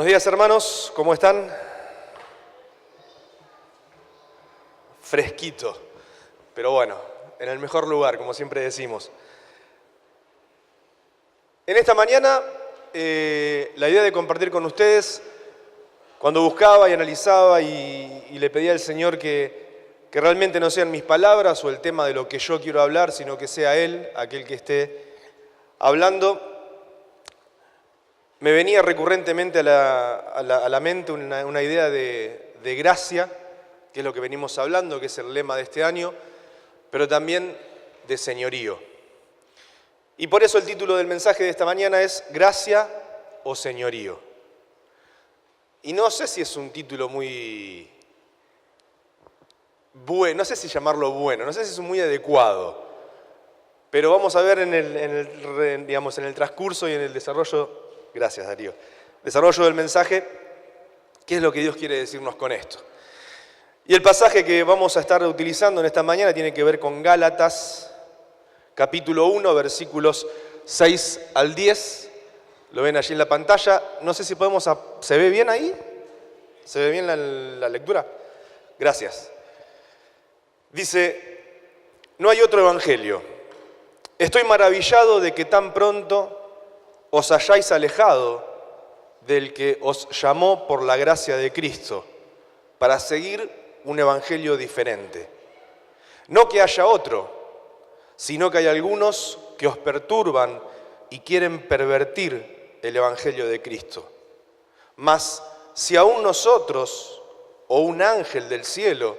Buenos días, hermanos, ¿cómo están? Fresquito, pero bueno, en el mejor lugar, como siempre decimos. En esta mañana, la idea de compartir con ustedes, cuando buscaba y analizaba y le pedía al Señor que realmente no sean mis palabras o el tema de lo que yo quiero hablar, sino que sea Él, aquel que esté hablando, me venía recurrentemente a la mente una idea de gracia, que es lo que venimos hablando, que es el lema de este año, pero también de señorío. Y por eso el título del mensaje de esta mañana es Gracia o Señorío. Y no sé si es un título muy bueno, no sé si llamarlo bueno, no sé si es muy adecuado, pero vamos a ver en el transcurso y en el desarrollo. Gracias, Darío. Desarrollo del mensaje, ¿qué es lo que Dios quiere decirnos con esto? Y el pasaje que vamos a estar utilizando en esta mañana tiene que ver con Gálatas, capítulo 1, versículos 6 al 10. Lo ven allí en la pantalla. No sé si podemos... ¿Se ve bien ahí? ¿Se ve bien la lectura? Gracias. Dice, no hay otro evangelio. Estoy maravillado de que tan pronto os hayáis alejado del que os llamó por la gracia de Cristo, para seguir un evangelio diferente. No que haya otro, sino que hay algunos que os perturban y quieren pervertir el evangelio de Cristo. Mas si aún nosotros o un ángel del cielo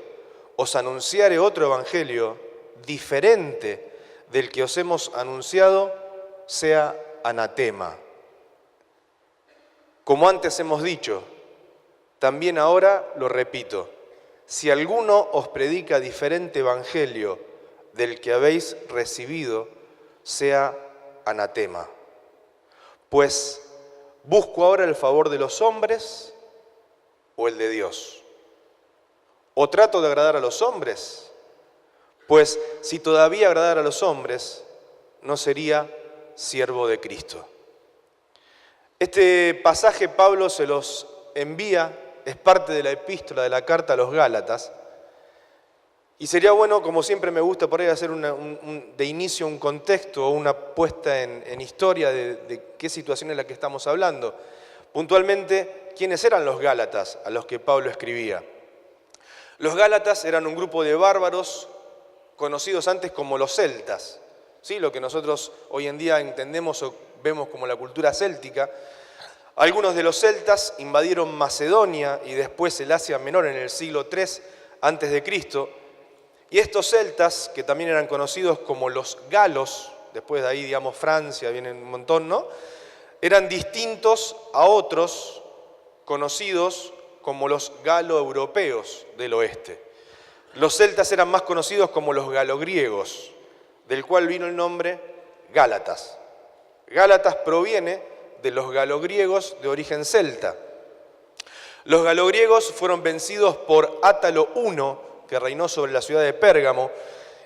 os anunciare otro evangelio diferente del que os hemos anunciado, sea anatema. Como antes hemos dicho, también ahora lo repito, si alguno os predica diferente evangelio del que habéis recibido, sea anatema. Pues, ¿busco ahora el favor de los hombres o el de Dios? ¿O trato de agradar a los hombres? Pues, si todavía agradara a los hombres, no sería siervo de Cristo. Este pasaje Pablo se los envía, es parte de la epístola, de la carta a los Gálatas, y sería bueno, como siempre me gusta por ahí hacer de inicio un contexto o una puesta en historia de qué situación es la que estamos hablando. Puntualmente, ¿quiénes eran los Gálatas a los que Pablo escribía? Los Gálatas eran un grupo de bárbaros conocidos antes como los celtas. ¿Sí? Lo que nosotros hoy en día entendemos o vemos como la cultura céltica. Algunos de los celtas invadieron Macedonia y después el Asia Menor en el siglo III a.C. Y estos celtas, que también eran conocidos como los galos, después de ahí, digamos, Francia, viene un montón, ¿no? Eran distintos a otros conocidos como los galo-europeos del oeste. Los celtas eran más conocidos como los galogriegos, del cual vino el nombre Gálatas. Gálatas proviene de los galogriegos de origen celta. Los galogriegos fueron vencidos por Átalo I, que reinó sobre la ciudad de Pérgamo,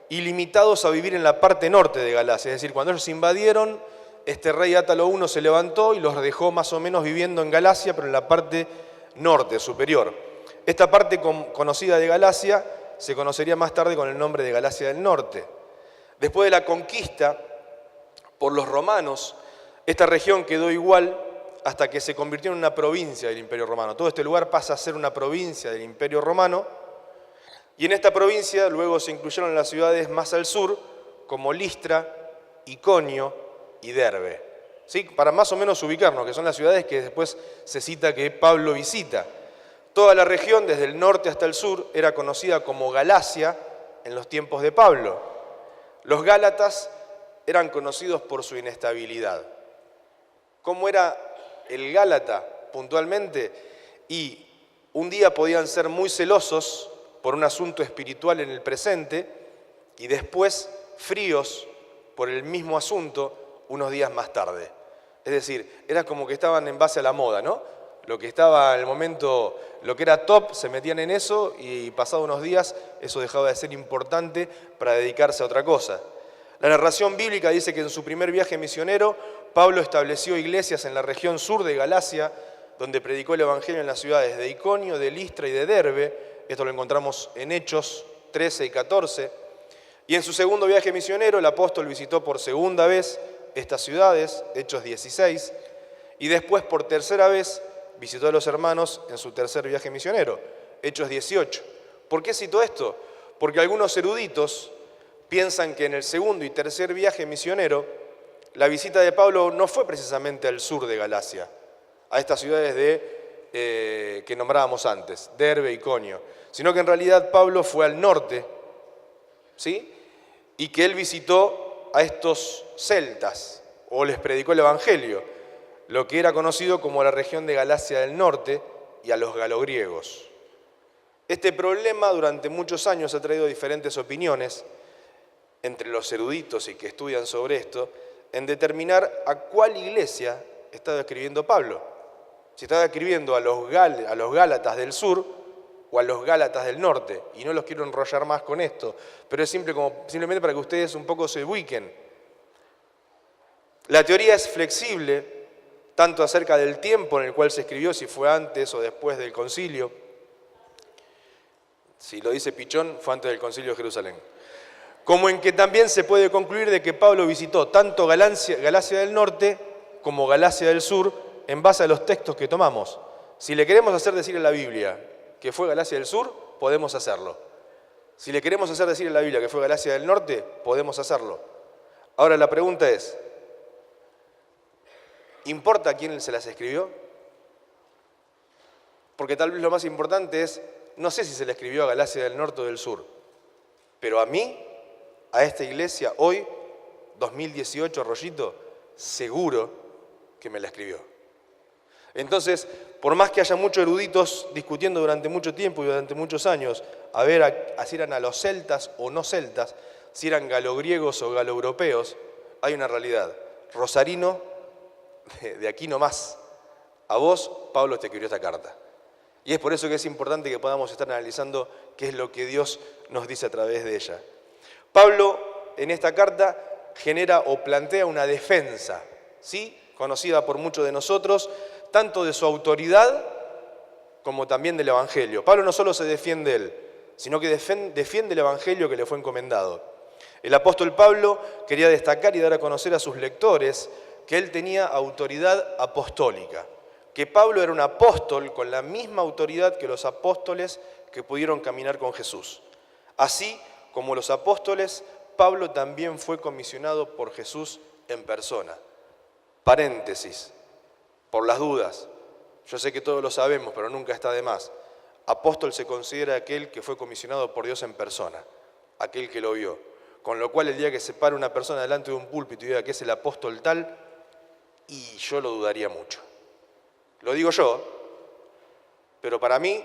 y limitados a vivir en la parte norte de Galacia. Es decir, cuando ellos invadieron, este rey Átalo I se levantó y los dejó más o menos viviendo en Galacia, pero en la parte norte, superior. Esta parte conocida de Galacia se conocería más tarde con el nombre de Galacia del Norte. Después de la conquista por los romanos, esta región quedó igual hasta que se convirtió en una provincia del Imperio Romano. Todo este lugar pasa a ser una provincia del Imperio Romano, y en esta provincia luego se incluyeron las ciudades más al sur, como Listra, Iconio y Derbe. ¿Sí? Para más o menos ubicarnos, que son las ciudades que después se cita que Pablo visita. Toda la región, desde el norte hasta el sur, era conocida como Galacia en los tiempos de Pablo. Los Gálatas eran conocidos por su inestabilidad. ¿Cómo era el Gálata puntualmente? Y un día podían ser muy celosos por un asunto espiritual en el presente y después fríos por el mismo asunto unos días más tarde. Es decir, era como que estaban en base a la moda, ¿no? Lo que estaba en el momento, lo que era top, se metían en eso y pasados unos días eso dejaba de ser importante para dedicarse a otra cosa. La narración bíblica dice que en su primer viaje misionero, Pablo estableció iglesias en la región sur de Galacia, donde predicó el Evangelio en las ciudades de Iconio, de Listra y de Derbe. Esto lo encontramos en Hechos 13 y 14. Y en su segundo viaje misionero, el apóstol visitó por segunda vez estas ciudades, Hechos 16, y después por tercera vez visitó a los hermanos en su tercer viaje misionero, Hechos 18. ¿Por qué cito esto? Porque algunos eruditos piensan que en el segundo y tercer viaje misionero, la visita de Pablo no fue precisamente al sur de Galacia, a estas ciudades que nombrábamos antes, Derbe y Iconio, sino que en realidad Pablo fue al norte, ¿sí? Y que él visitó a estos celtas, o les predicó el Evangelio, lo que era conocido como la región de Galacia del Norte, y a los galogriegos. Este problema durante muchos años ha traído diferentes opiniones entre los eruditos y que estudian sobre esto, en determinar a cuál iglesia estaba escribiendo Pablo. Si estaba escribiendo a los Gálatas del sur o a los Gálatas del norte. Y no los quiero enrollar más con esto, pero es simplemente para que ustedes un poco se ubiquen. La teoría es flexible, tanto acerca del tiempo en el cual se escribió, si fue antes o después del concilio. Si lo dice Pichón, fue antes del concilio de Jerusalén. Como en que también se puede concluir de que Pablo visitó tanto Galacia del norte como Galacia del sur en base a los textos que tomamos. Si le queremos hacer decir en la Biblia que fue Galacia del sur, podemos hacerlo. Si le queremos hacer decir en la Biblia que fue Galacia del norte, podemos hacerlo. Ahora la pregunta es, ¿importa quién se las escribió? Porque tal vez lo más importante es, no sé si se le escribió a Galacia del norte o del sur, pero a mí, a esta iglesia, hoy, 2018, Rollito, seguro que me la escribió. Entonces, por más que haya muchos eruditos discutiendo durante mucho tiempo y durante muchos años, a ver si eran a los celtas o no celtas, si eran galogriegos o galoeuropeos, hay una realidad. Rosarino, de aquí nomás, a vos, Pablo te escribió esta carta. Y es por eso que es importante que podamos estar analizando qué es lo que Dios nos dice a través de ella. Pablo, en esta carta, genera o plantea una defensa, ¿sí?, conocida por muchos de nosotros, tanto de su autoridad como también del Evangelio. Pablo no solo se defiende él, sino que defiende el Evangelio que le fue encomendado. El apóstol Pablo quería destacar y dar a conocer a sus lectores que él tenía autoridad apostólica, que Pablo era un apóstol con la misma autoridad que los apóstoles que pudieron caminar con Jesús. Así como los apóstoles, Pablo también fue comisionado por Jesús en persona. Paréntesis, por las dudas, yo sé que todos lo sabemos, pero nunca está de más. Apóstol se considera aquel que fue comisionado por Dios en persona, aquel que lo vio. Con lo cual el día que se para una persona delante de un púlpito y diga que es el apóstol tal, y yo lo dudaría mucho. Lo digo yo, pero para mí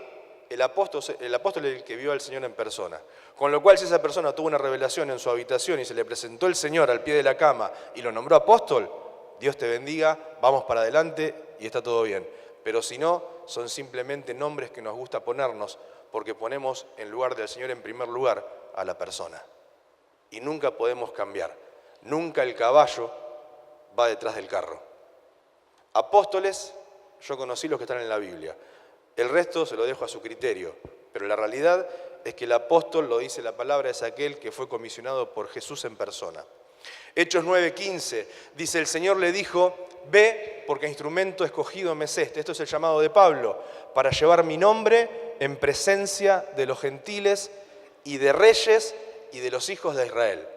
el apóstol es el que vio al Señor en persona. Con lo cual si esa persona tuvo una revelación en su habitación y se le presentó el Señor al pie de la cama y lo nombró apóstol, Dios te bendiga, vamos para adelante y está todo bien. Pero si no, son simplemente nombres que nos gusta ponernos porque ponemos en lugar del Señor en primer lugar a la persona. Y nunca podemos cambiar. Nunca el caballo va detrás del carro. Apóstoles, yo conocí los que están en la Biblia. El resto se lo dejo a su criterio. Pero la realidad es que el apóstol, lo dice la palabra, es aquel que fue comisionado por Jesús en persona. Hechos 9:15 dice, el Señor le dijo, ve porque instrumento escogido me es este. Esto es el llamado de Pablo, para llevar mi nombre en presencia de los gentiles y de reyes y de los hijos de Israel.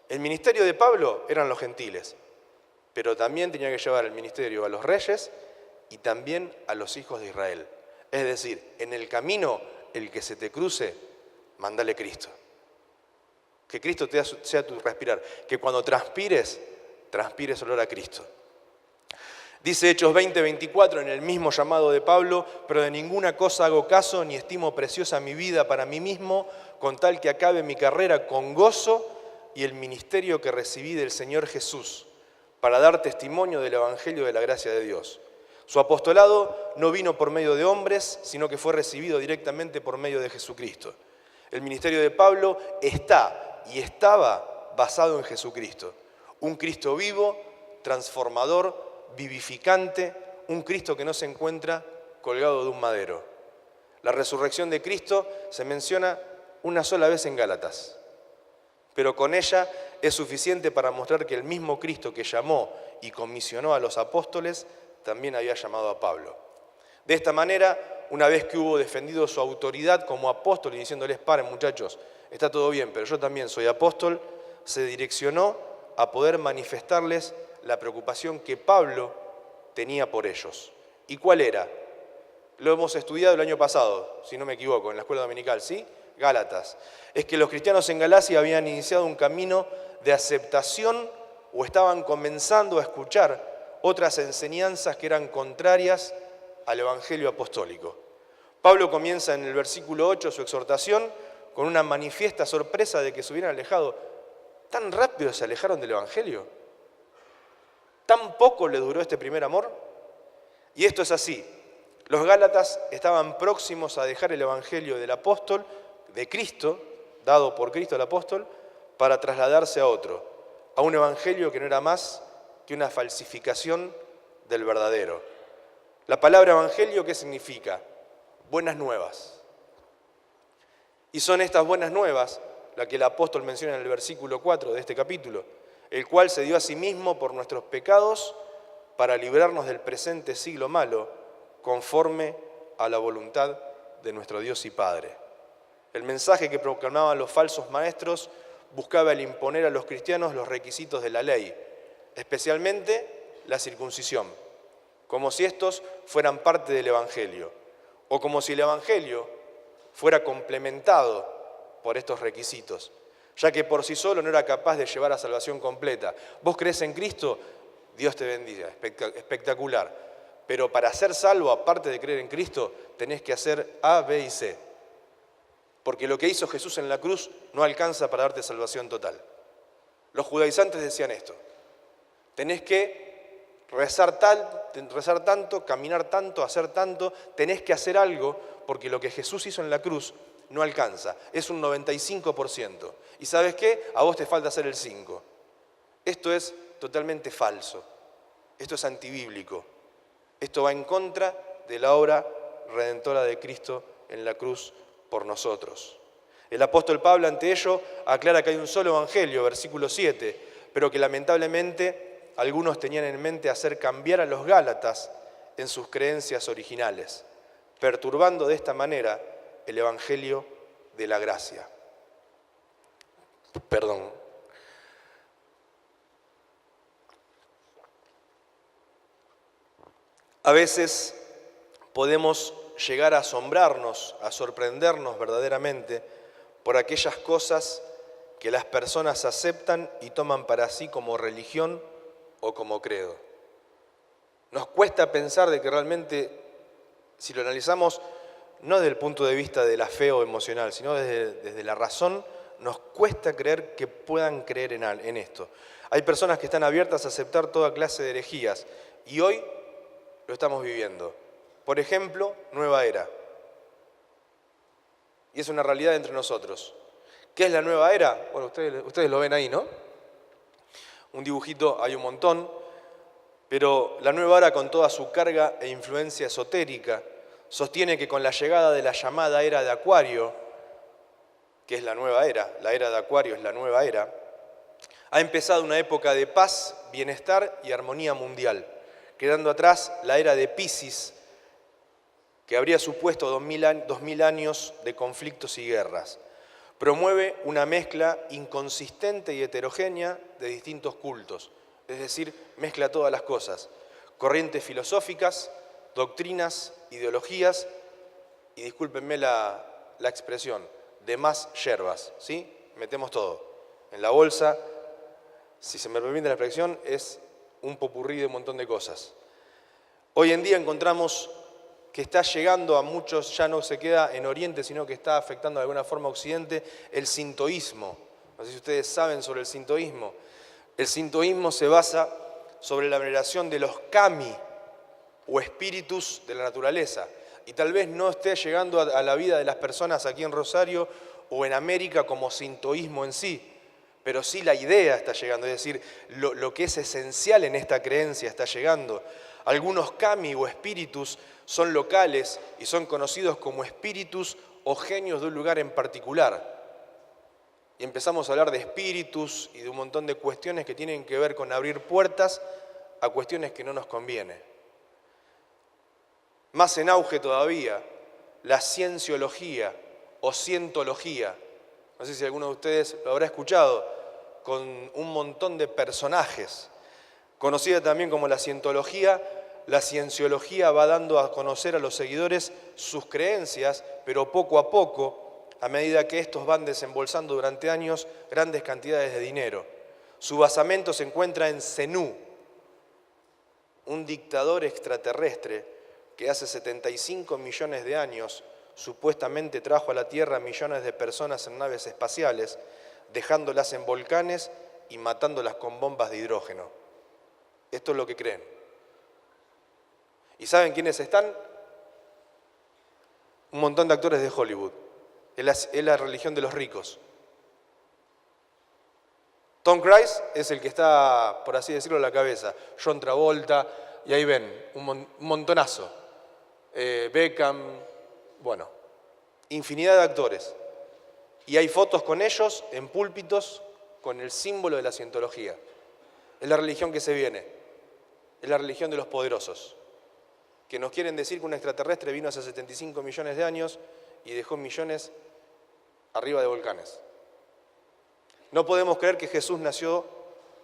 El ministerio de Pablo eran los gentiles, pero también tenía que llevar el ministerio a los reyes y también a los hijos de Israel. Es decir, en el camino, el que se te cruce, mándale Cristo. Que Cristo sea tu respirar. Que cuando transpires olor a Cristo. Dice Hechos 20:24 en el mismo llamado de Pablo, pero de ninguna cosa hago caso ni estimo preciosa mi vida para mí mismo, con tal que acabe mi carrera con gozo y el ministerio que recibí del Señor Jesús, para dar testimonio del Evangelio de la gracia de Dios. Su apostolado no vino por medio de hombres, sino que fue recibido directamente por medio de Jesucristo. El ministerio de Pablo está y estaba basado en Jesucristo. Un Cristo vivo, transformador, vivificante, un Cristo que no se encuentra colgado de un madero. La resurrección de Cristo se menciona una sola vez en Gálatas, pero con ella es suficiente para mostrar que el mismo Cristo que llamó y comisionó a los apóstoles también había llamado a Pablo. De esta manera, una vez que hubo defendido su autoridad como apóstol y diciéndoles: paren muchachos, está todo bien, pero yo también soy apóstol, se direccionó a poder manifestarles la preocupación que Pablo tenía por ellos. ¿Y cuál era? Lo hemos estudiado el año pasado, si no me equivoco, en la escuela dominical, ¿sí? Gálatas. Es que los cristianos en Galacia habían iniciado un camino de aceptación o estaban comenzando a escuchar otras enseñanzas que eran contrarias al evangelio apostólico. Pablo comienza en el versículo 8 su exhortación con una manifiesta sorpresa de que se hubieran alejado. ¿Tan rápido se alejaron del evangelio? ¿Tan poco le duró este primer amor? Y esto es así. Los gálatas estaban próximos a dejar el evangelio del apóstol, de Cristo, dado por Cristo el apóstol, para trasladarse a otro, a un evangelio que no era más que una falsificación del verdadero. La palabra evangelio, ¿qué significa? Buenas nuevas. Y son estas buenas nuevas las que el apóstol menciona en el versículo 4 de este capítulo, el cual se dio a sí mismo por nuestros pecados para librarnos del presente siglo malo, conforme a la voluntad de nuestro Dios y Padre. El mensaje que proclamaban los falsos maestros buscaba el imponer a los cristianos los requisitos de la ley, especialmente la circuncisión, como si estos fueran parte del evangelio, o como si el evangelio fuera complementado por estos requisitos, ya que por sí solo no era capaz de llevar a salvación completa. ¿Vos crees en Cristo? Dios te bendiga, espectacular. Pero para ser salvo, aparte de creer en Cristo, tenés que hacer A, B y C. Porque lo que hizo Jesús en la cruz no alcanza para darte salvación total. Los judaizantes decían esto: tenés que rezar tanto, caminar tanto, hacer tanto, tenés que hacer algo, porque lo que Jesús hizo en la cruz no alcanza, es un 95%. ¿Y sabes qué? A vos te falta hacer el 5%. Esto es totalmente falso, esto es antibíblico, esto va en contra de la obra redentora de Cristo en la cruz por nosotros. El apóstol Pablo ante ello aclara que hay un solo evangelio, versículo 7, pero que lamentablemente algunos tenían en mente hacer cambiar a los gálatas en sus creencias originales, perturbando de esta manera el evangelio de la gracia. A veces podemos llegar a asombrarnos, a sorprendernos verdaderamente por aquellas cosas que las personas aceptan y toman para sí como religión o como credo. Nos cuesta pensar de que realmente, si lo analizamos no desde el punto de vista de la fe o emocional, sino desde la razón, nos cuesta creer que puedan creer en esto. Hay personas que están abiertas a aceptar toda clase de herejías y hoy lo estamos viviendo. Por ejemplo, nueva era. Y es una realidad entre nosotros. ¿Qué es la nueva era? Bueno, ustedes lo ven ahí, ¿no? Un dibujito, hay un montón, pero la nueva era, con toda su carga e influencia esotérica, sostiene que con la llegada de la llamada era de Acuario, que es la nueva era, la era de Acuario es la nueva era, ha empezado una época de paz, bienestar y armonía mundial, quedando atrás la era de Piscis, que habría supuesto 2000 años de conflictos y guerras. Promueve una mezcla inconsistente y heterogénea de distintos cultos, es decir, mezcla todas las cosas, corrientes filosóficas, doctrinas, ideologías y, discúlpenme la expresión, de más yerbas, ¿sí? Metemos todo. En la bolsa, si se me permite la expresión, es un popurrí de un montón de cosas. Hoy en día encontramos que está llegando a muchos, ya no se queda en Oriente, sino que está afectando de alguna forma a Occidente, el sintoísmo. No sé si ustedes saben sobre el sintoísmo. El sintoísmo se basa sobre la veneración de los kami, o espíritus de la naturaleza. Y tal vez no esté llegando a la vida de las personas aquí en Rosario o en América como sintoísmo en sí, pero sí la idea está llegando, es decir, lo que es esencial en esta creencia está llegando. Algunos kami o espíritus son locales y son conocidos como espíritus o genios de un lugar en particular. Y empezamos a hablar de espíritus y de un montón de cuestiones que tienen que ver con abrir puertas a cuestiones que no nos conviene. Más en auge todavía, la cienciología o cientología. No sé si alguno de ustedes lo habrá escuchado, con un montón de personajes. Conocida también como la cienciología va dando a conocer a los seguidores sus creencias, pero poco a poco, a medida que estos van desembolsando durante años grandes cantidades de dinero. Su basamento se encuentra en Zenú, un dictador extraterrestre que hace 75 millones de años supuestamente trajo a la Tierra millones de personas en naves espaciales, dejándolas en volcanes y matándolas con bombas de hidrógeno. Esto es lo que creen. ¿Y saben quiénes están? Un montón de actores de Hollywood. Es la religión de los ricos. Tom Cruise es el que está, por así decirlo, a la cabeza. John Travolta, y ahí ven, un montonazo. Beckham, bueno, infinidad de actores. Y hay fotos con ellos en púlpitos con el símbolo de la cientología. Es la religión que se viene. Es la religión de los poderosos. Que nos quieren decir que un extraterrestre vino hace 75 millones de años y dejó millones arriba de volcanes. No podemos creer que Jesús nació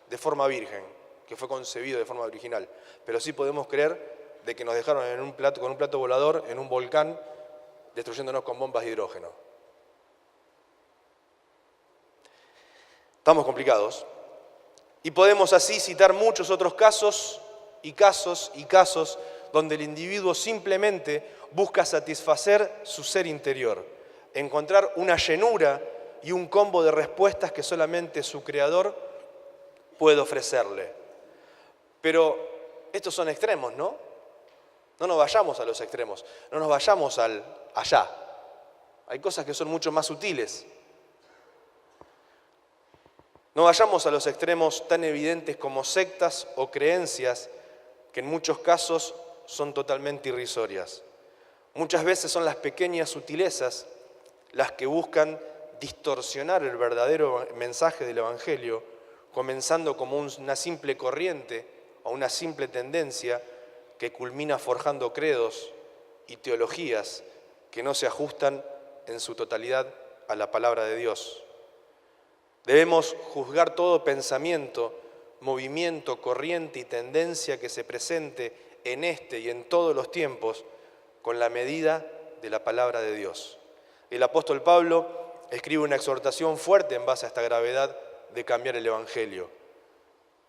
de forma virgen, que fue concebido de forma original, pero sí podemos creer de que nos dejaron con un plato volador en un volcán, destruyéndonos con bombas de hidrógeno. Estamos complicados. Y podemos así citar muchos otros casos donde el individuo simplemente busca satisfacer su ser interior, encontrar una llenura y un combo de respuestas que solamente su creador puede ofrecerle. Pero estos son extremos, ¿no? No nos vayamos a los extremos, no nos vayamos allá. Hay cosas que son mucho más sutiles. No vayamos a los extremos tan evidentes como sectas o creencias que en muchos casos son totalmente irrisorias. Muchas veces son las pequeñas sutilezas las que buscan distorsionar el verdadero mensaje del Evangelio, comenzando como una simple corriente o una simple tendencia que culmina forjando credos y teologías que no se ajustan en su totalidad a la palabra de Dios. Debemos juzgar todo pensamiento, movimiento, corriente y tendencia que se presente en este y en todos los tiempos con la medida de la palabra de Dios. El apóstol Pablo escribe una exhortación fuerte en base a esta gravedad de cambiar el Evangelio.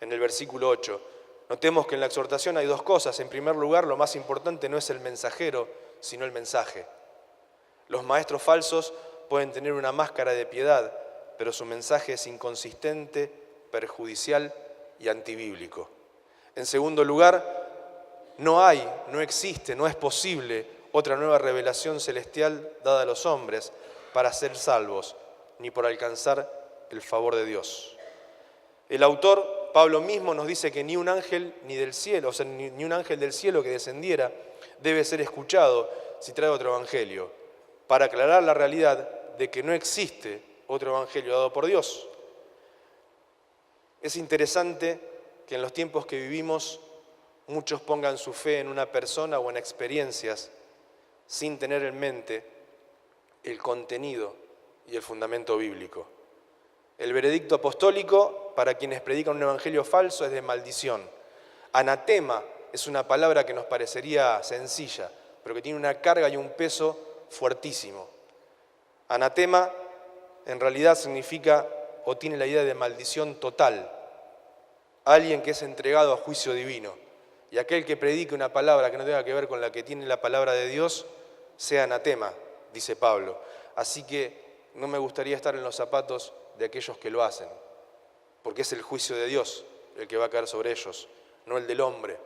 En el versículo 8, notemos que en la exhortación hay dos cosas. En primer lugar, lo más importante no es el mensajero, sino el mensaje. Los maestros falsos pueden tener una máscara de piedad, pero su mensaje es inconsistente, perjudicial y antibíblico. En segundo lugar, no existe, no es posible otra nueva revelación celestial dada a los hombres para ser salvos, ni por alcanzar el favor de Dios. El autor, Pablo mismo, nos dice que ni un ángel del cielo que descendiera debe ser escuchado si trae otro evangelio, para aclarar la realidad de que no existe otro evangelio dado por Dios. Es interesante que en los tiempos que vivimos muchos pongan su fe en una persona o en experiencias sin tener en mente el contenido y el fundamento bíblico. El veredicto apostólico para quienes predican un evangelio falso es de maldición. Anatema es una palabra que nos parecería sencilla, pero que tiene una carga y un peso fuertísimo. Anatema en realidad significa o tiene la idea de maldición total. Alguien que es entregado a juicio divino. Y aquel que predique una palabra que no tenga que ver con la que tiene la palabra de Dios, sea anatema, dice Pablo. Así que no me gustaría estar en los zapatos de aquellos que lo hacen, porque es el juicio de Dios el que va a caer sobre ellos, no el del hombre.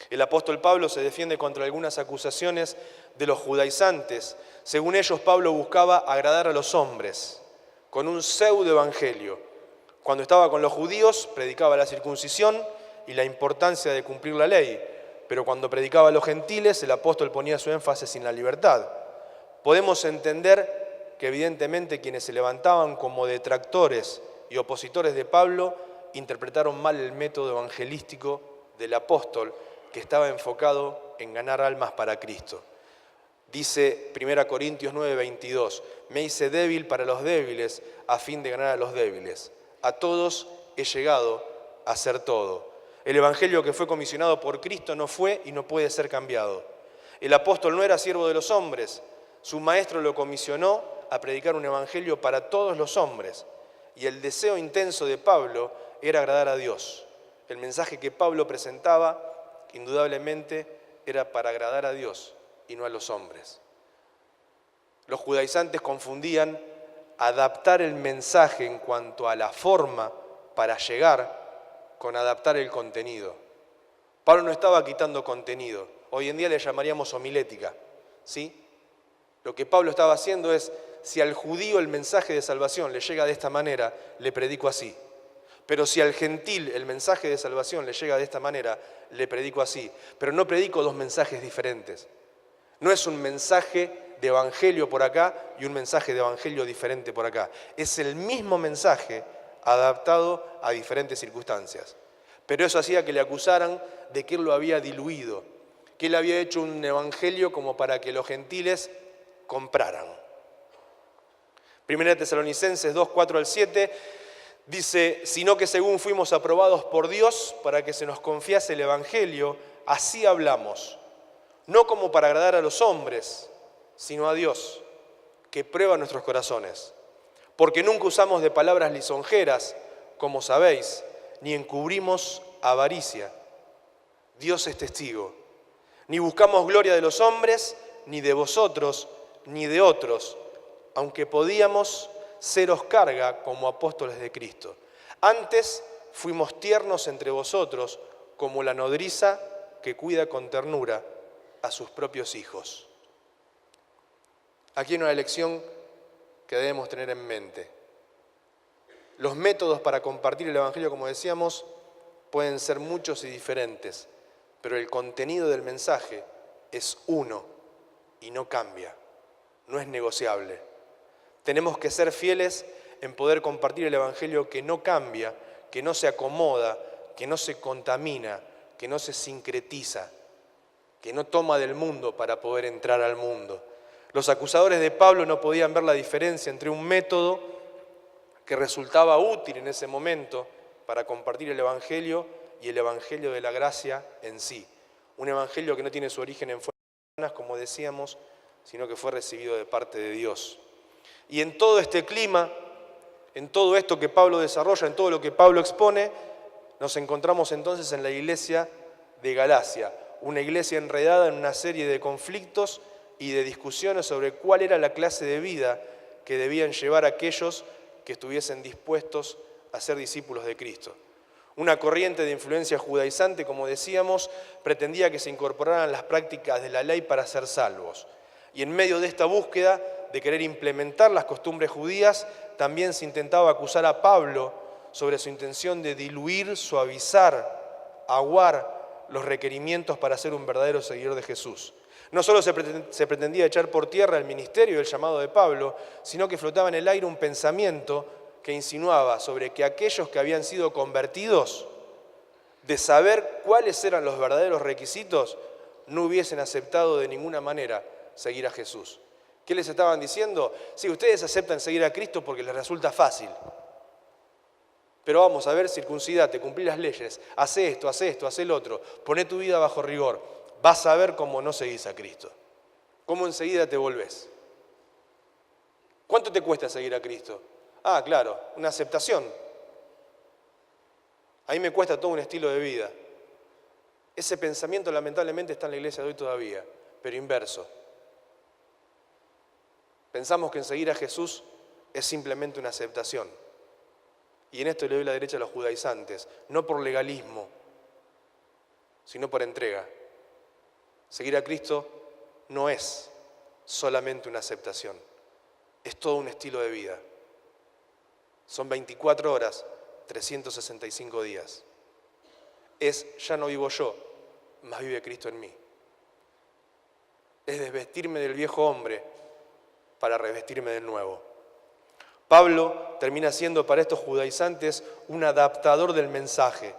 El apóstol Pablo se defiende contra algunas acusaciones de los judaizantes. Según ellos, Pablo buscaba agradar a los hombres con un pseudo-evangelio. Cuando estaba con los judíos, predicaba la circuncisión y la importancia de cumplir la ley, pero cuando predicaba a los gentiles, el apóstol ponía su énfasis en la libertad. Podemos entender que evidentemente quienes se levantaban como detractores y opositores de Pablo interpretaron mal el método evangelístico del apóstol, que estaba enfocado en ganar almas para Cristo. Dice 1 Corintios 9:22, me hice débil para los débiles a fin de ganar a los débiles. A todos he llegado a ser todo. El evangelio que fue comisionado por Cristo no fue y no puede ser cambiado. El apóstol no era siervo de los hombres. Su maestro lo comisionó a predicar un evangelio para todos los hombres. Y el deseo intenso de Pablo era agradar a Dios. El mensaje que Pablo presentaba, indudablemente, era para agradar a Dios y no a los hombres. Los judaizantes confundían adaptar el mensaje en cuanto a la forma para llegar con adaptar el contenido. Pablo no estaba quitando contenido. Hoy en día le llamaríamos homilética, ¿sí? Lo que Pablo estaba haciendo es, si al judío el mensaje de salvación le llega de esta manera, le predico así. Pero si al gentil el mensaje de salvación le llega de esta manera, le predico así. Pero no predico dos mensajes diferentes. No es un mensaje de evangelio por acá y un mensaje de evangelio diferente por acá. Es el mismo mensaje adaptado a diferentes circunstancias. Pero eso hacía que le acusaran de que él lo había diluido, que él había hecho un evangelio como para que los gentiles compraran. 1 Tesalonicenses 2, 4 al 7 dice, sino que según fuimos aprobados por Dios para que se nos confiase el evangelio, así hablamos, no como para agradar a los hombres, sino a Dios, que prueba nuestros corazones. Porque nunca usamos de palabras lisonjeras, como sabéis, ni encubrimos avaricia. Dios es testigo. Ni buscamos gloria de los hombres, ni de vosotros, ni de otros, aunque podíamos seros carga como apóstoles de Cristo. Antes fuimos tiernos entre vosotros, como la nodriza que cuida con ternura a sus propios hijos. Aquí hay una lección que debemos tener en mente. Los métodos para compartir el evangelio, como decíamos, pueden ser muchos y diferentes, pero el contenido del mensaje es uno y no cambia, no es negociable. Tenemos que ser fieles en poder compartir el evangelio que no cambia, que no se acomoda, que no se contamina, que no se sincretiza, que no toma del mundo para poder entrar al mundo. Los acusadores de Pablo no podían ver la diferencia entre un método que resultaba útil en ese momento para compartir el evangelio y el evangelio de la gracia en sí. Un evangelio que no tiene su origen en fuerzas humanas, como decíamos, sino que fue recibido de parte de Dios. Y en todo este clima, en todo esto que Pablo desarrolla, en todo lo que Pablo expone, nos encontramos entonces en la iglesia de Galacia, una iglesia enredada en una serie de conflictos y de discusiones sobre cuál era la clase de vida que debían llevar aquellos que estuviesen dispuestos a ser discípulos de Cristo. Una corriente de influencia judaizante, como decíamos, pretendía que se incorporaran las prácticas de la ley para ser salvos. Y en medio de esta búsqueda de querer implementar las costumbres judías, también se intentaba acusar a Pablo sobre su intención de diluir, suavizar, aguar los requerimientos para ser un verdadero seguidor de Jesús. No solo se pretendía echar por tierra el ministerio y el llamado de Pablo, sino que flotaba en el aire un pensamiento que insinuaba sobre que aquellos que habían sido convertidos, de saber cuáles eran los verdaderos requisitos, no hubiesen aceptado de ninguna manera seguir a Jesús. ¿Qué les estaban diciendo? Sí, ustedes aceptan seguir a Cristo porque les resulta fácil. Pero vamos a ver, circuncidate, cumplí las leyes, haz esto, haz el otro, poné tu vida bajo rigor. Vas a ver cómo no seguís a Cristo. Cómo enseguida te volvés. ¿Cuánto te cuesta seguir a Cristo? Ah, claro, una aceptación. A mí me cuesta todo un estilo de vida. Ese pensamiento lamentablemente está en la iglesia de hoy todavía, pero inverso. Pensamos que en seguir a Jesús es simplemente una aceptación. Y en esto le doy la derecha a los judaizantes, no por legalismo, sino por entrega. Seguir a Cristo no es solamente una aceptación, es todo un estilo de vida. Son 24 horas, 365 días. Es ya no vivo yo, mas vive Cristo en mí. Es desvestirme del viejo hombre para revestirme del nuevo. Pablo termina siendo para estos judaizantes un adaptador del mensaje,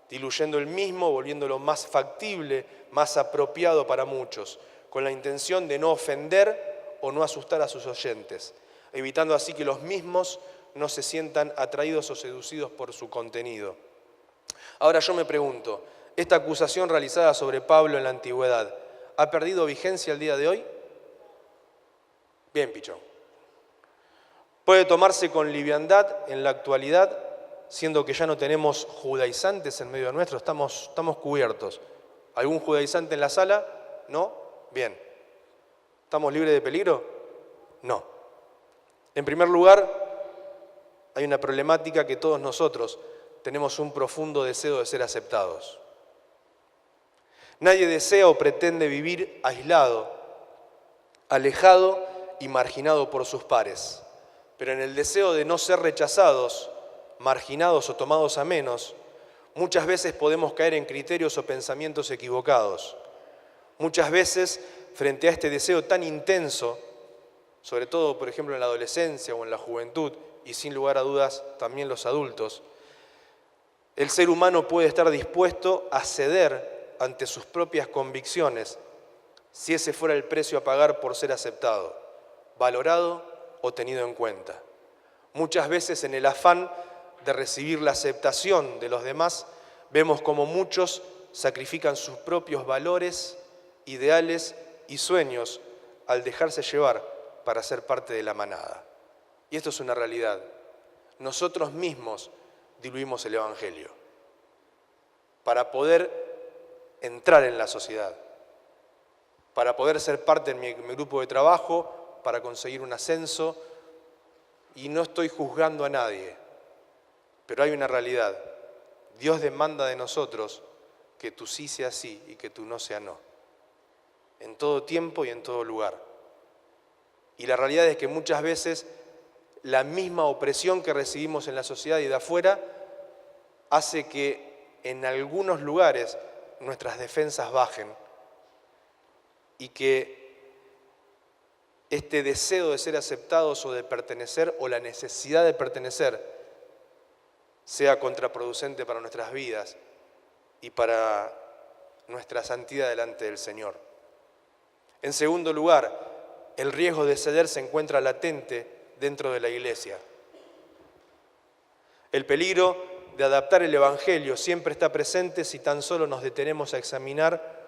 diluyendo el mismo, volviéndolo más factible, más apropiado para muchos, con la intención de no ofender o no asustar a sus oyentes, evitando así que los mismos no se sientan atraídos o seducidos por su contenido. Ahora yo me pregunto, ¿esta acusación realizada sobre Pablo en la antigüedad ha perdido vigencia el día de hoy? Bien, pichón. ¿Puede tomarse con liviandad en la actualidad, siendo que ya no tenemos judaizantes en medio nuestro? Estamos cubiertos. ¿Algún judaizante en la sala? ¿No? Bien. ¿Estamos libres de peligro? No. En primer lugar, hay una problemática que todos nosotros tenemos un profundo deseo de ser aceptados. Nadie desea o pretende vivir aislado, alejado y marginado por sus pares. Pero en el deseo de no ser rechazados, marginados o tomados a menos, muchas veces podemos caer en criterios o pensamientos equivocados. Muchas veces, frente a este deseo tan intenso, sobre todo, por ejemplo, en la adolescencia o en la juventud, y sin lugar a dudas también los adultos, el ser humano puede estar dispuesto a ceder ante sus propias convicciones, si ese fuera el precio a pagar por ser aceptado, valorado o tenido en cuenta. Muchas veces en el afán de recibir la aceptación de los demás, vemos como muchos sacrifican sus propios valores, ideales y sueños al dejarse llevar para ser parte de la manada. Y esto es una realidad. Nosotros mismos diluimos el Evangelio para poder entrar en la sociedad, para poder ser parte de mi grupo de trabajo, para conseguir un ascenso, y no estoy juzgando a nadie, pero hay una realidad. Dios demanda de nosotros que tú sí sea sí y que tú no sea no, en todo tiempo y en todo lugar. Y la realidad es que muchas veces la misma opresión que recibimos en la sociedad y de afuera hace que en algunos lugares nuestras defensas bajen y que este deseo de ser aceptados o de pertenecer o la necesidad de pertenecer sea contraproducente para nuestras vidas y para nuestra santidad delante del Señor. En segundo lugar, el riesgo de ceder se encuentra latente dentro de la iglesia. El peligro de adaptar el Evangelio siempre está presente si tan solo nos detenemos a examinar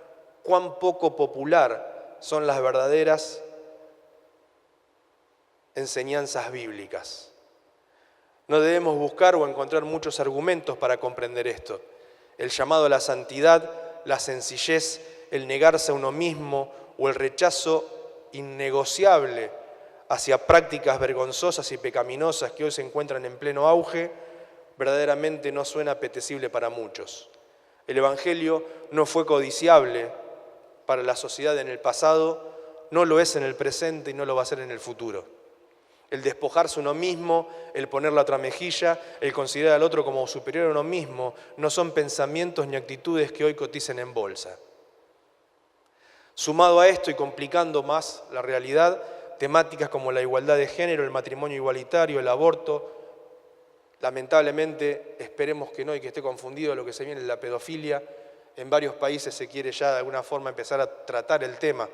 cuán poco popular son las verdaderas enseñanzas bíblicas. No debemos buscar o encontrar muchos argumentos para comprender esto. El llamado a la santidad, la sencillez, el negarse a uno mismo o el rechazo innegociable hacia prácticas vergonzosas y pecaminosas que hoy se encuentran en pleno auge, verdaderamente no suena apetecible para muchos. El Evangelio no fue codiciable para la sociedad en el pasado, no lo es en el presente y no lo va a ser en el futuro. El despojarse uno mismo, el poner la otra mejilla, el considerar al otro como superior a uno mismo, no son pensamientos ni actitudes que hoy coticen en bolsa. Sumado a esto y complicando más la realidad, temáticas como la igualdad de género, el matrimonio igualitario, el aborto, lamentablemente, esperemos que no y que esté confundido lo que se viene en la pedofilia. En varios países se quiere ya de alguna forma empezar a tratar el tema,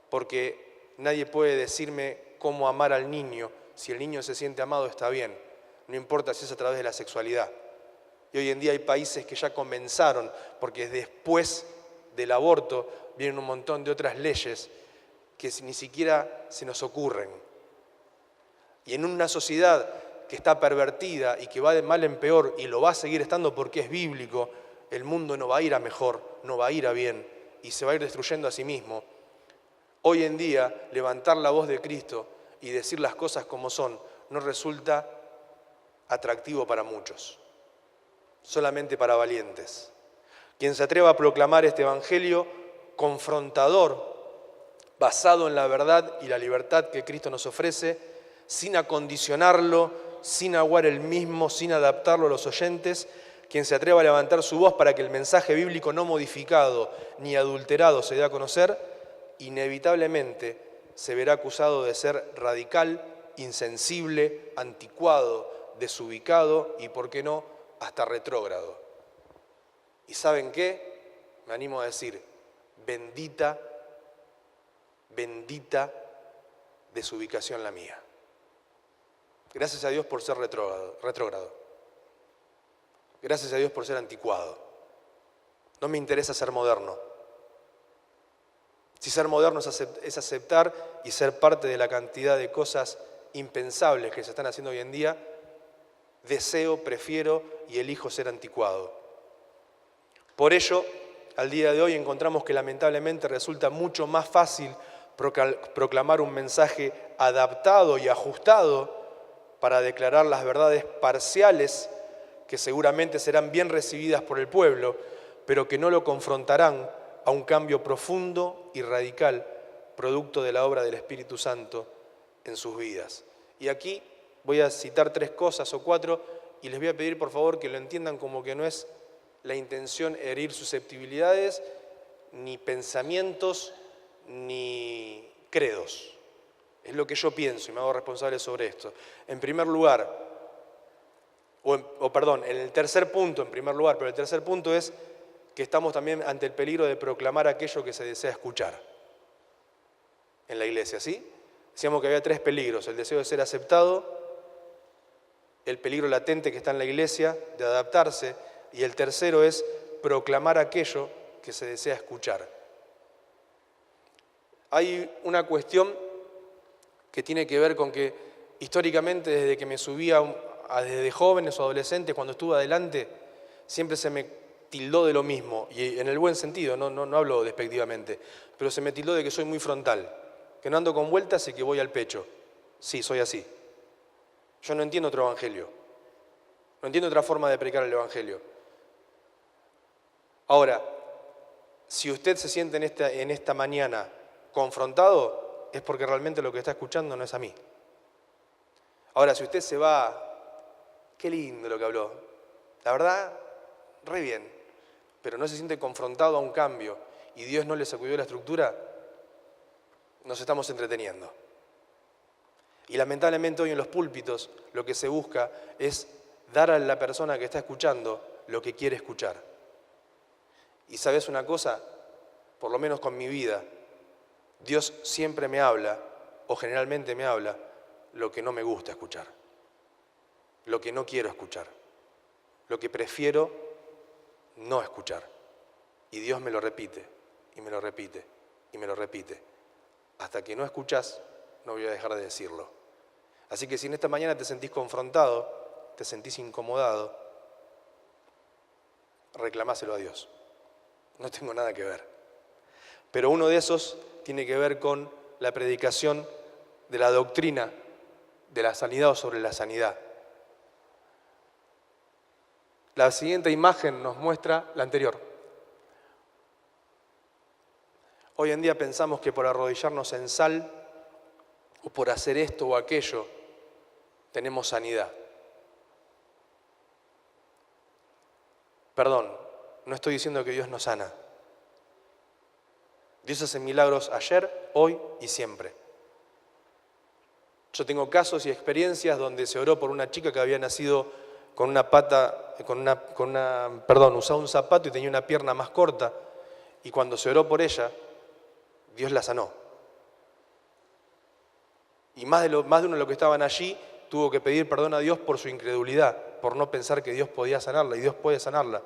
porque nadie puede decirme cómo amar al niño. Si el niño se siente amado está bien, no importa si es a través de la sexualidad. Y hoy en día hay países que ya comenzaron, porque después del aborto vienen un montón de otras leyes que ni siquiera se nos ocurren. Y en una sociedad que está pervertida y que va de mal en peor y lo va a seguir estando porque es bíblico, el mundo no va a ir a mejor, no va a ir a bien y se va a ir destruyendo a sí mismo. Hoy en día, levantar la voz de Cristo y decir las cosas como son no resulta atractivo para muchos, solamente para valientes. Quien se atreva a proclamar este evangelio confrontador, basado en la verdad y la libertad que Cristo nos ofrece, sin acondicionarlo, sin aguar el mismo, sin adaptarlo a los oyentes, quien se atreva a levantar su voz para que el mensaje bíblico no modificado ni adulterado se dé a conocer, inevitablemente se verá acusado de ser radical, insensible, anticuado, desubicado y, por qué no, hasta retrógrado. ¿Y saben qué? Me animo a decir, bendita desubicación la mía. Gracias a Dios por ser retrógrado. Gracias a Dios por ser anticuado. No me interesa ser moderno. Si ser moderno es aceptar y ser parte de la cantidad de cosas impensables que se están haciendo hoy en día, deseo, prefiero y elijo ser anticuado. Por ello, al día de hoy encontramos que lamentablemente resulta mucho más fácil proclamar un mensaje adaptado y ajustado para declarar las verdades parciales que seguramente serán bien recibidas por el pueblo, pero que no lo confrontarán a un cambio profundo y radical, producto de la obra del Espíritu Santo en sus vidas. Y aquí voy a citar 3 cosas o 4 y les voy a pedir por favor que lo entiendan como que no es la intención herir susceptibilidades, ni pensamientos, ni credos. Es lo que yo pienso y me hago responsable sobre esto. En primer lugar, en el tercer punto, en primer lugar, pero el tercer punto es que estamos también ante el peligro de proclamar aquello que se desea escuchar en la iglesia, ¿sí? Decíamos que había 3 peligros: el deseo de ser aceptado, el peligro latente que está en la iglesia de adaptarse, y el tercero es proclamar aquello que se desea escuchar. Hay una cuestión que tiene que ver con que históricamente desde que me subía desde jóvenes o adolescentes, cuando estuve adelante, siempre se me tildó de lo mismo, y en el buen sentido, no hablo despectivamente, pero se me tildó de que soy muy frontal, que no ando con vueltas y que voy al pecho. Sí, soy así. Yo no entiendo otro evangelio, no entiendo otra forma de predicar el evangelio. Ahora, si usted se siente en esta mañana confrontado, es porque realmente lo que está escuchando no es a mí. Ahora, si usted se va, qué lindo lo que habló, la verdad, re bien, pero no se siente confrontado a un cambio y Dios no le sacudió la estructura, nos estamos entreteniendo. Y lamentablemente hoy en los púlpitos lo que se busca es dar a la persona que está escuchando lo que quiere escuchar. Y ¿sabes una cosa? Por lo menos con mi vida, Dios siempre me habla, o generalmente me habla, lo que no me gusta escuchar, lo que no quiero escuchar, lo que prefiero no escuchar. Y Dios me lo repite, y me lo repite, y me lo repite. Hasta que no escuchás, no voy a dejar de decirlo. Así que si en esta mañana te sentís confrontado, te sentís incomodado, reclamáselo a Dios. No tengo nada que ver. Pero uno de esos tiene que ver con la predicación de la doctrina de la sanidad o sobre la sanidad. La siguiente imagen nos muestra la anterior. Hoy en día pensamos que por arrodillarnos en sal o por hacer esto o aquello tenemos sanidad. Perdón, no estoy diciendo que Dios no sana. Dios hace milagros ayer, hoy y siempre. Yo tengo casos y experiencias donde se oró por una chica que había nacido con una pata, usaba un zapato y tenía una pierna más corta, y cuando se oró por ella, Dios la sanó. Y más de uno de los que estaban allí tuvo que pedir perdón a Dios por su incredulidad, por no pensar que Dios podía sanarla, y Dios puede sanarla.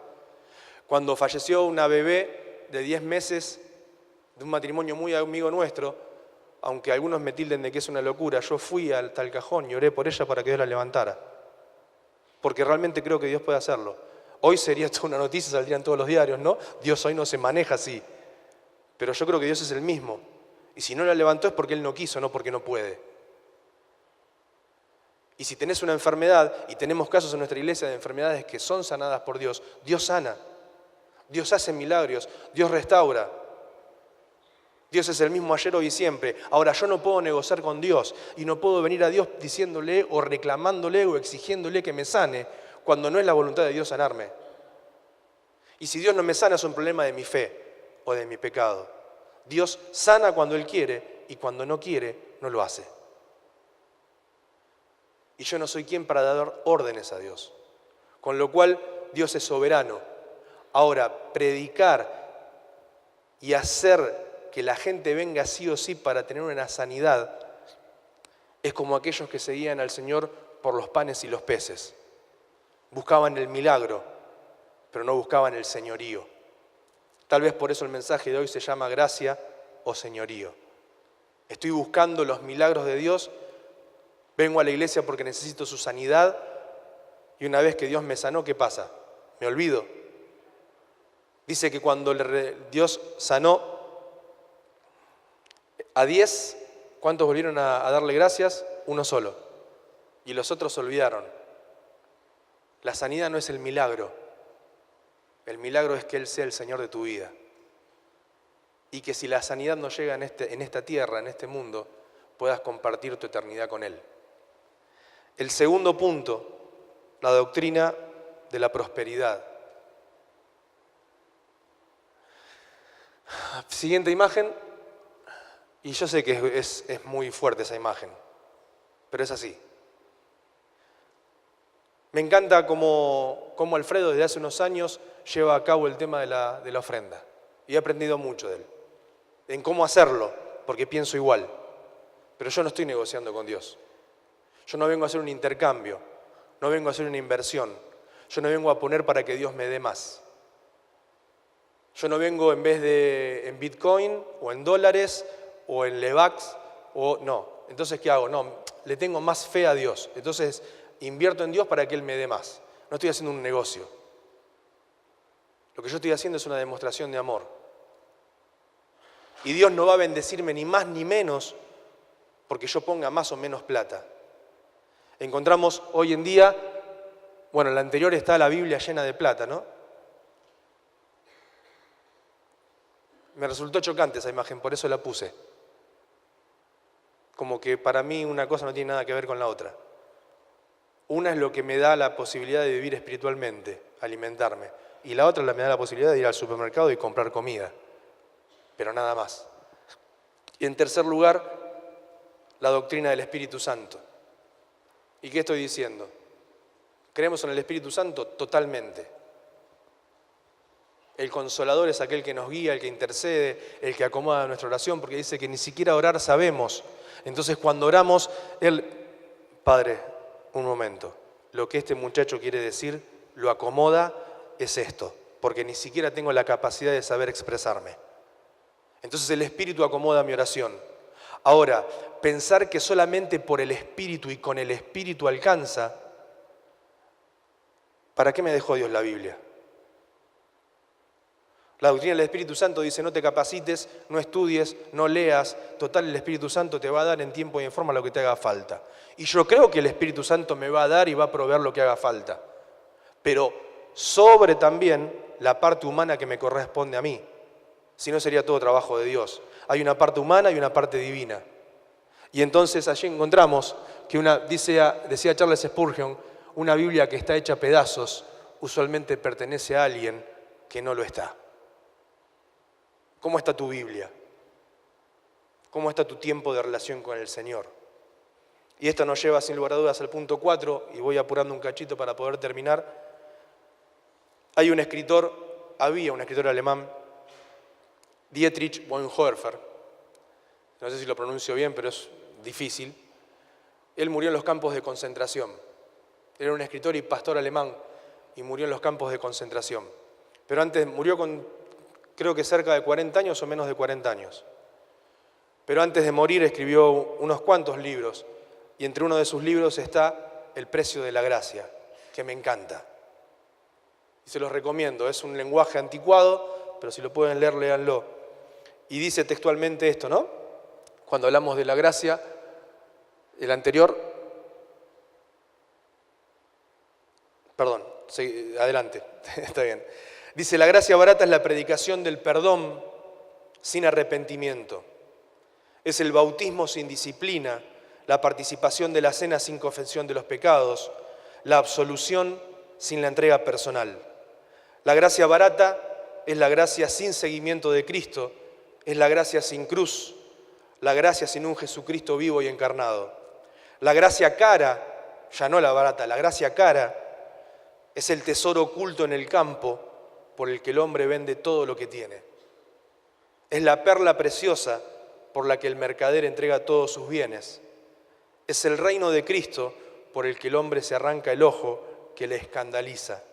Cuando falleció una bebé de 10 meses de un matrimonio muy amigo nuestro, aunque algunos me tilden de que es una locura, yo fui hasta el cajón y oré por ella para que Dios la levantara. Porque realmente creo que Dios puede hacerlo. Hoy sería toda una noticia, saldrían todos los diarios, ¿no? Dios hoy no se maneja así. Pero yo creo que Dios es el mismo. Y si no la levantó es porque Él no quiso, no porque no puede. Y si tenés una enfermedad, y tenemos casos en nuestra iglesia de enfermedades que son sanadas por Dios, Dios sana. Dios hace milagros, Dios restaura. Dios es el mismo ayer, hoy y siempre. Ahora, yo no puedo negociar con Dios y no puedo venir a Dios diciéndole o reclamándole o exigiéndole que me sane cuando no es la voluntad de Dios sanarme. Y si Dios no me sana es un problema de mi fe o de mi pecado. Dios sana cuando Él quiere y cuando no quiere, no lo hace. Y yo no soy quien para dar órdenes a Dios. Con lo cual, Dios es soberano. Ahora, predicar y hacer que la gente venga sí o sí para tener una sanidad es como aquellos que seguían al Señor por los panes y los peces. Buscaban el milagro, pero no buscaban el señorío. Tal vez por eso el mensaje de hoy se llama gracia o señorío. Estoy buscando los milagros de Dios, vengo a la iglesia porque necesito su sanidad y una vez que Dios me sanó, ¿qué pasa? Me olvido. Dice que cuando Dios sanó a 10, ¿cuántos volvieron a darle gracias? Uno solo. Y los otros se olvidaron. La sanidad no es el milagro. El milagro es que Él sea el Señor de tu vida. Y que si la sanidad no llega en esta tierra, en este mundo, puedas compartir tu eternidad con Él. El segundo punto, la doctrina de la prosperidad. Siguiente imagen. Y yo sé que es muy fuerte esa imagen, pero es así. Me encanta cómo Alfredo desde hace unos años lleva a cabo el tema de la ofrenda. Y he aprendido mucho de él, en cómo hacerlo, porque pienso igual. Pero yo no estoy negociando con Dios. Yo no vengo a hacer un intercambio, no vengo a hacer una inversión. Yo no vengo a poner para que Dios me dé más. Yo no vengo en vez de en Bitcoin o en dólares o en Levax o no. Entonces, ¿qué hago? No, le tengo más fe a Dios. Entonces, invierto en Dios para que Él me dé más. No estoy haciendo un negocio. Lo que yo estoy haciendo es una demostración de amor. Y Dios no va a bendecirme ni más ni menos porque yo ponga más o menos plata. Encontramos hoy en día, bueno, en la anterior está la Biblia llena de plata, ¿no? Me resultó chocante esa imagen, por eso la puse. Como que para mí una cosa no tiene nada que ver con la otra. Una es lo que me da la posibilidad de vivir espiritualmente, alimentarme. Y la otra me da la posibilidad de ir al supermercado y comprar comida. Pero nada más. Y en tercer lugar, la doctrina del Espíritu Santo. ¿Y qué estoy diciendo? ¿Creemos en el Espíritu Santo? Totalmente. El Consolador es aquel que nos guía, el que intercede, el que acomoda nuestra oración, porque dice que ni siquiera orar sabemos. Entonces cuando oramos, Padre, un momento, lo que este muchacho quiere decir, lo acomoda, es esto, porque ni siquiera tengo la capacidad de saber expresarme. Entonces el Espíritu acomoda mi oración. Ahora, pensar que solamente por el Espíritu y con el Espíritu alcanza, ¿para qué me dejó Dios la Biblia? La doctrina del Espíritu Santo dice, no te capacites, no estudies, no leas. Total, el Espíritu Santo te va a dar en tiempo y en forma lo que te haga falta. Y yo creo que el Espíritu Santo me va a dar y va a proveer lo que haga falta. Pero sobre también la parte humana que me corresponde a mí. Si no, sería todo trabajo de Dios. Hay una parte humana y una parte divina. Y entonces allí encontramos que decía Charles Spurgeon, una Biblia que está hecha a pedazos usualmente pertenece a alguien que no lo está. ¿Cómo está tu Biblia? ¿Cómo está tu tiempo de relación con el Señor? Y esto nos lleva sin lugar a dudas al punto 4, y voy apurando un cachito para poder terminar. Había un escritor alemán, Dietrich Bonhoeffer, no sé si lo pronuncio bien, pero es difícil. Él murió en los campos de concentración. Era un escritor y pastor alemán, y murió en los campos de concentración. Pero antes murió con creo que cerca de 40 años o menos de 40 años. Pero antes de morir escribió unos cuantos libros, y entre uno de sus libros está El precio de la gracia, que me encanta. Y se los recomiendo, es un lenguaje anticuado, pero si lo pueden leer, léanlo. Y dice textualmente esto, ¿no? Cuando hablamos de la gracia, el anterior, perdón, adelante, está bien. Dice, la gracia barata es la predicación del perdón sin arrepentimiento. Es el bautismo sin disciplina, la participación de la cena sin confesión de los pecados, la absolución sin la entrega personal. La gracia barata es la gracia sin seguimiento de Cristo, es la gracia sin cruz, la gracia sin un Jesucristo vivo y encarnado. La gracia cara, ya no la barata, la gracia cara es el tesoro oculto en el campo por el que el hombre vende todo lo que tiene. Es la perla preciosa por la que el mercader entrega todos sus bienes. Es el reino de Cristo por el que el hombre se arranca el ojo que le escandaliza.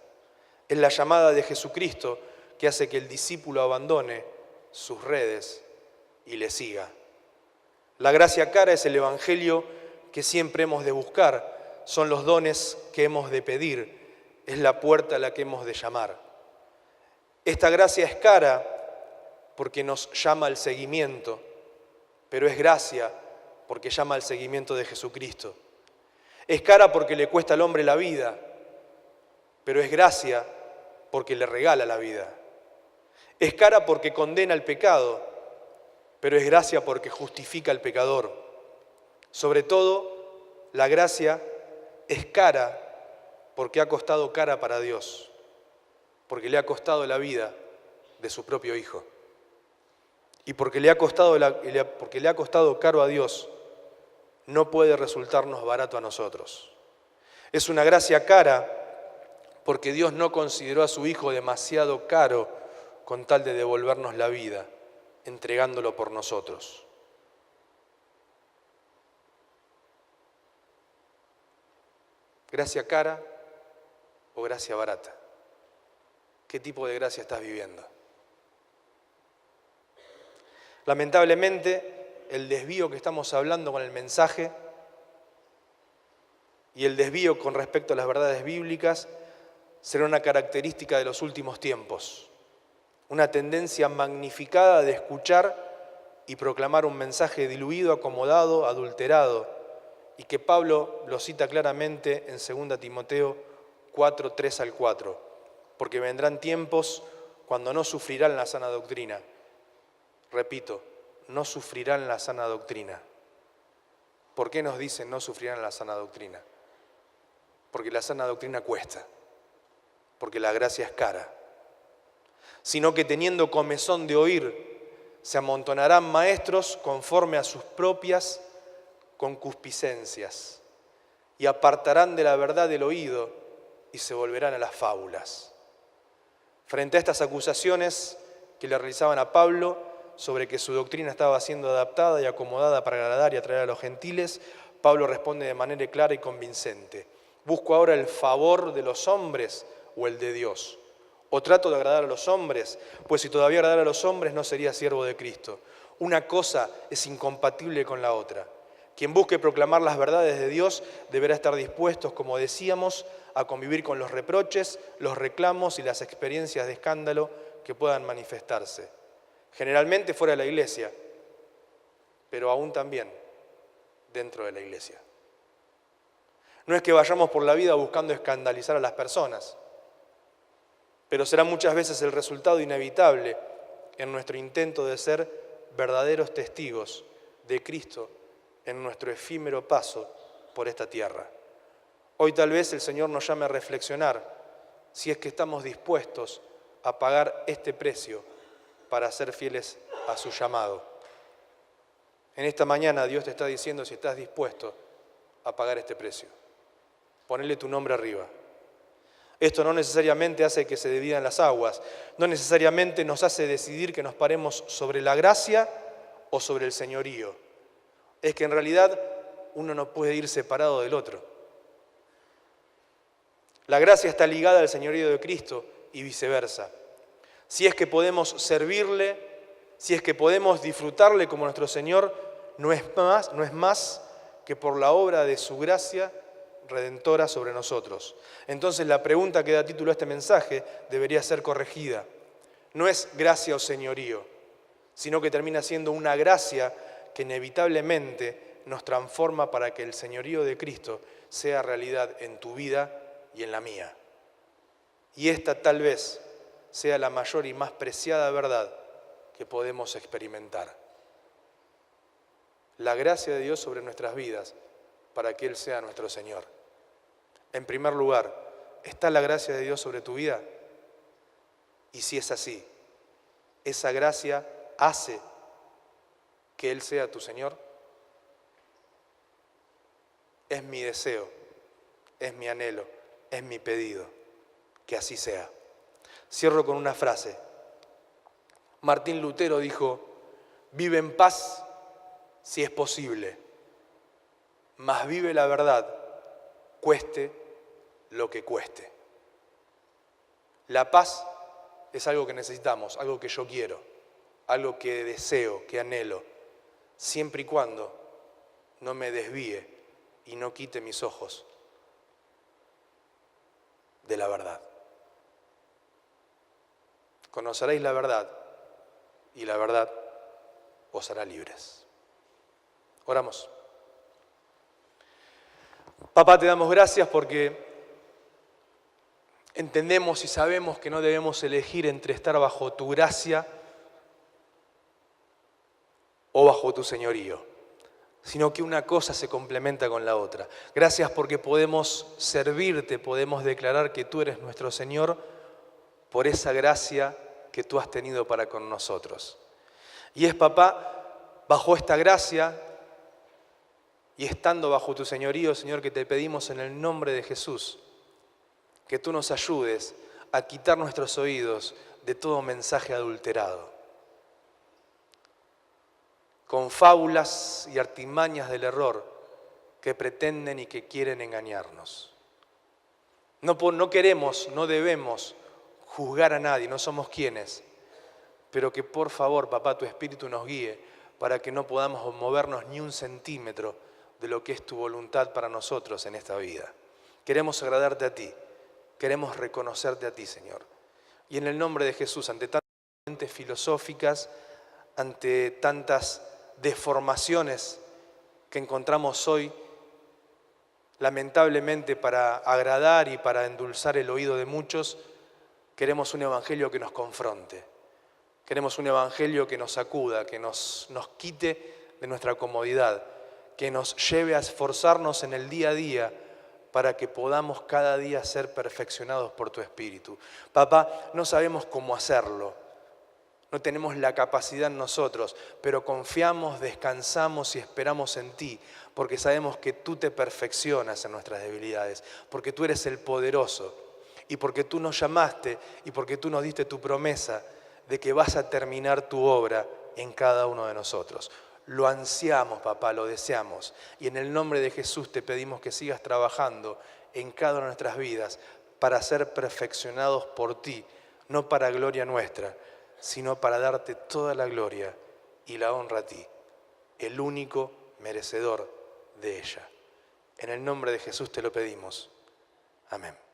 Es la llamada de Jesucristo que hace que el discípulo abandone sus redes y le siga. La gracia cara es el evangelio que siempre hemos de buscar, son los dones que hemos de pedir, es la puerta a la que hemos de llamar. Esta gracia es cara porque nos llama al seguimiento, pero es gracia porque llama al seguimiento de Jesucristo. Es cara porque le cuesta al hombre la vida, pero es gracia porque le regala la vida. Es cara porque condena el pecado, pero es gracia porque justifica al pecador. Sobre todo, la gracia es cara porque ha costado cara para Dios, porque le ha costado la vida de su propio Hijo. Y porque le ha costado caro a Dios, no puede resultarnos barato a nosotros. Es una gracia cara porque Dios no consideró a su Hijo demasiado caro con tal de devolvernos la vida, entregándolo por nosotros. ¿Gracia cara o gracia barata? ¿Qué tipo de gracia estás viviendo? Lamentablemente, el desvío que estamos hablando con el mensaje y el desvío con respecto a las verdades bíblicas será una característica de los últimos tiempos, una tendencia magnificada de escuchar y proclamar un mensaje diluido, acomodado, adulterado, y que Pablo lo cita claramente en 2 Timoteo 4, 3 al 4, porque vendrán tiempos cuando no sufrirán la sana doctrina. Repito, no sufrirán la sana doctrina. ¿Por qué nos dicen no sufrirán la sana doctrina? Porque la sana doctrina cuesta, porque la gracia es cara. Sino que teniendo comezón de oír, se amontonarán maestros conforme a sus propias concupiscencias y apartarán de la verdad el oído y se volverán a las fábulas. Frente a estas acusaciones que le realizaban a Pablo sobre que su doctrina estaba siendo adaptada y acomodada para agradar y atraer a los gentiles, Pablo responde de manera clara y convincente: ¿busco ahora el favor de los hombres o el de Dios? ¿O trato de agradar a los hombres? Pues si todavía agradara a los hombres no sería siervo de Cristo. Una cosa es incompatible con la otra. Quien busque proclamar las verdades de Dios deberá estar dispuesto, como decíamos, a convivir con los reproches, los reclamos y las experiencias de escándalo que puedan manifestarse. Generalmente fuera de la iglesia, pero aún también dentro de la iglesia. No es que vayamos por la vida buscando escandalizar a las personas, pero será muchas veces el resultado inevitable en nuestro intento de ser verdaderos testigos de Cristo en nuestro efímero paso por esta tierra. Hoy tal vez el Señor nos llame a reflexionar si es que estamos dispuestos a pagar este precio para ser fieles a su llamado. En esta mañana Dios te está diciendo si estás dispuesto a pagar este precio. Ponele tu nombre arriba. Esto no necesariamente hace que se dividan las aguas, no necesariamente nos hace decidir que nos paremos sobre la gracia o sobre el señorío. Es que en realidad uno no puede ir separado del otro. La gracia está ligada al señorío de Cristo y viceversa. Si es que podemos servirle, si es que podemos disfrutarle como nuestro Señor, no es más que por la obra de su gracia redentora sobre nosotros. Entonces la pregunta que da título a este mensaje debería ser corregida. No es gracia o señorío, sino que termina siendo una gracia que inevitablemente nos transforma para que el señorío de Cristo sea realidad en tu vida y en la mía. Y esta tal vez sea la mayor y más preciada verdad que podemos experimentar. La gracia de Dios sobre nuestras vidas para que Él sea nuestro Señor. En primer lugar, ¿está la gracia de Dios sobre tu vida? Y si es así, ¿esa gracia hace que Él sea tu Señor? Es mi deseo, es mi anhelo, es mi pedido, que así sea. Cierro con una frase. Martín Lutero dijo: vive en paz si es posible, mas vive la verdad, cueste lo que cueste. La paz es algo que necesitamos, algo que yo quiero, algo que deseo, que anhelo, siempre y cuando no me desvíe y no quite mis ojos de la verdad. Conoceréis la verdad y la verdad os hará libres. Oramos. Papá, te damos gracias porque entendemos y sabemos que no debemos elegir entre estar bajo tu gracia o bajo tu señorío, sino que una cosa se complementa con la otra. Gracias porque podemos servirte, podemos declarar que tú eres nuestro Señor por esa gracia que tú has tenido para con nosotros. Y es, papá, bajo esta gracia y estando bajo tu señorío, Señor, que te pedimos en el nombre de Jesús, que tú nos ayudes a quitar nuestros oídos de todo mensaje adulterado, con fábulas y artimañas del error que pretenden y que quieren engañarnos. No queremos, no debemos juzgar a nadie, no somos quienes, pero que por favor, papá, tu Espíritu nos guíe para que no podamos movernos ni un centímetro de lo que es tu voluntad para nosotros en esta vida. Queremos agradarte a ti, queremos reconocerte a ti, Señor. Y en el nombre de Jesús, ante tantas mentes filosóficas, ante tantas deformaciones que encontramos hoy, lamentablemente para agradar y para endulzar el oído de muchos, queremos un evangelio que nos confronte. Queremos un evangelio que nos sacuda, que nos quite de nuestra comodidad, que nos lleve a esforzarnos en el día a día para que podamos cada día ser perfeccionados por tu Espíritu. Papá, no sabemos cómo hacerlo, no tenemos la capacidad en nosotros, pero confiamos, descansamos y esperamos en ti, porque sabemos que tú te perfeccionas en nuestras debilidades, porque tú eres el poderoso y porque tú nos llamaste y porque tú nos diste tu promesa de que vas a terminar tu obra en cada uno de nosotros. Lo ansiamos, papá, lo deseamos. Y en el nombre de Jesús te pedimos que sigas trabajando en cada una de nuestras vidas para ser perfeccionados por ti, no para gloria nuestra, sino para darte toda la gloria y la honra a ti, el único merecedor de ella. En el nombre de Jesús te lo pedimos. Amén.